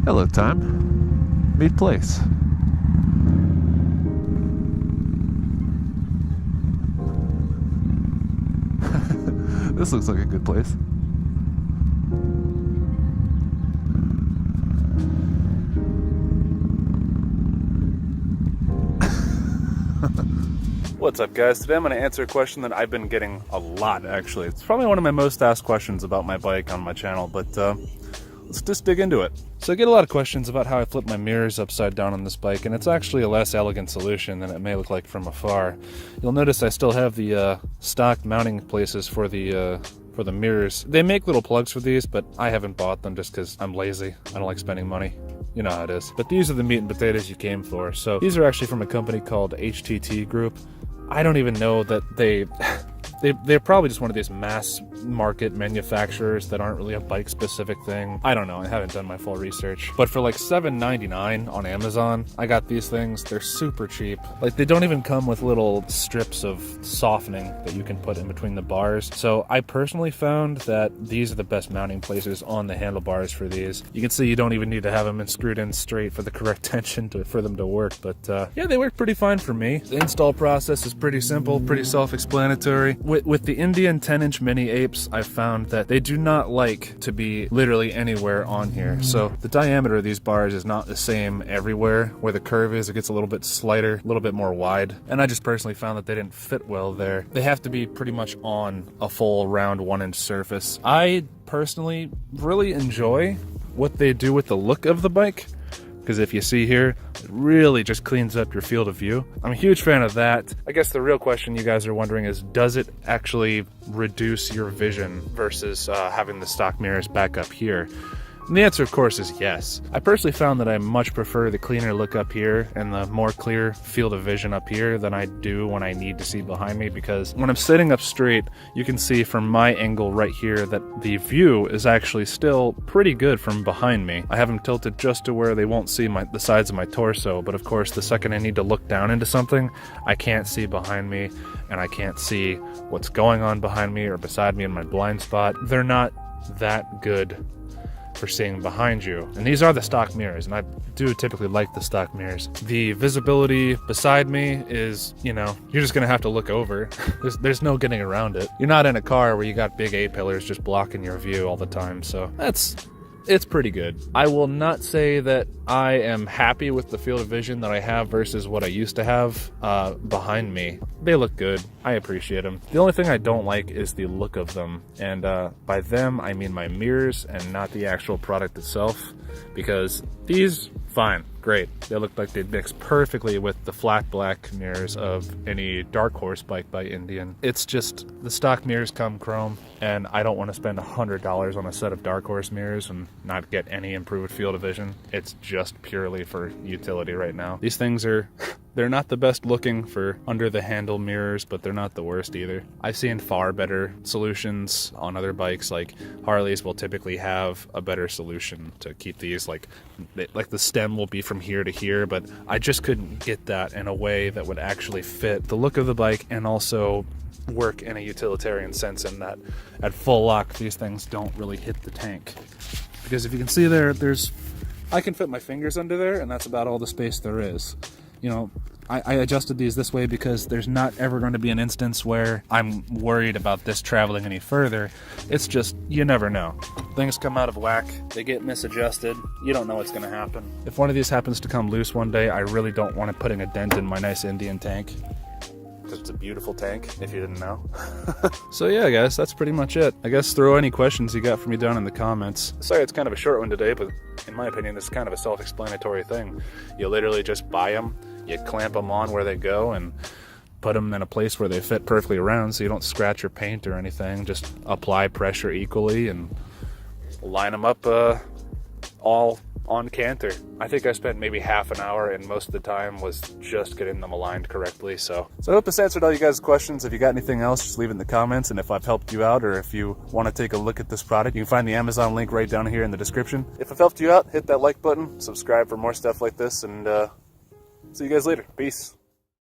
Hello, time. Meet place. This looks like a good place. What's up, guys? Today I'm going to answer a question that I've been getting a lot, actually. It's probably one of my most asked questions about my bike on my channel, but let's just dig into it. So I get a lot of questions about how I flip my mirrors upside down on this bike, and it's actually a less elegant solution than it may look like from afar. You'll notice I still have the stock mounting places for the mirrors. They make little plugs for these, but I haven't bought them just because I'm lazy. I don't like spending money. You know how it is. But these are the meat and potatoes you came for. So these are actually from a company called HTT Group. I don't even know that they're probably just one of these mass market manufacturers that aren't really a bike specific thing. I don't know, I haven't done my full research. But for like $7.99 on Amazon, I got these things. They're super cheap. Like, they don't even come with little strips of softening that you can put in between the bars. So I personally found that these are the best mounting places on the handlebars for these. You can see you don't even need to have them screwed in straight for the correct tension for them to work. But yeah, they work pretty fine for me. The install process is pretty simple, pretty self-explanatory. With the Indian 10-inch mini apes, I've found that they do not like to be literally anywhere on here. So the diameter of these bars is not the same everywhere. Where the curve is, it gets a little bit slighter, a little bit more wide. And I just personally found that they didn't fit well there. They have to be pretty much on a full round 1-inch surface. I personally really enjoy what they do with the look of the bike, because if you see here, it really just cleans up your field of view. I'm a huge fan of that. I guess the real question you guys are wondering is, does it actually reduce your vision versus having the stock mirrors back up here? And the answer, of course, is yes. I personally found that I much prefer the cleaner look up here and the more clear field of vision up here than I do when I need to see behind me, because when I'm sitting up straight, you can see from my angle right here that the view is actually still pretty good from behind me. I have them tilted just to where they won't see the sides of my torso, but of course, the second I need to look down into something, I can't see behind me, and I can't see what's going on behind me or beside me in my blind spot. They're not that good for seeing behind you. And these are the stock mirrors, and I do typically like the stock mirrors. The visibility beside me is, you know, you're just gonna have to look over. There's no getting around it. You're not in a car where you got big A-pillars just blocking your view all the time, so it's pretty good. I will not say that I am happy with the field of vision that I have versus what I used to have behind me. They look good. I appreciate them. The only thing I don't like is the look of them. And by them, I mean my mirrors and not the actual product itself. Because these, fine, great. They look like they'd mix perfectly with the flat black mirrors of any Dark Horse bike by Indian. It's just, the stock mirrors come chrome, and I don't want to spend $100 on a set of Dark Horse mirrors and not get any improved field of vision. It's just purely for utility right now. These things are, they're not the best looking for under the handle mirrors, but they're not the worst either. I've seen far better solutions on other bikes. Like Harleys will typically have a better solution to keep these, like the stem will be from here to here, but I just couldn't get that in a way that would actually fit the look of the bike and also work in a utilitarian sense, in that at full lock these things don't really hit the tank. Because if you can see there's I can fit my fingers under there, and that's about all the space there is. You know, I adjusted these this way because there's not ever going to be an instance where I'm worried about this traveling any further. It's just, you never know. Things come out of whack, they get misadjusted, you don't know what's going to happen. If one of these happens to come loose one day, I really don't want it putting a dent in my nice Indian tank. Because it's a beautiful tank, if you didn't know. So yeah, guys, that's pretty much it. I guess throw any questions you got for me down in the comments. Sorry it's kind of a short one today, but in my opinion, this is kind of a self-explanatory thing. You literally just buy them, you clamp them on where they go, and put them in a place where they fit perfectly around so you don't scratch or paint or anything. Just apply pressure equally and line them up all on canter. I think I spent maybe half an hour, and most of the time was just getting them aligned correctly. So I hope this answered all you guys' questions. If you got anything else, just leave it in the comments, and if I've helped you out, or if you want to take a look at this product, you can find the Amazon link right down here in the description. If I've helped you out, hit that like button, subscribe for more stuff like this, and see you guys later. Peace.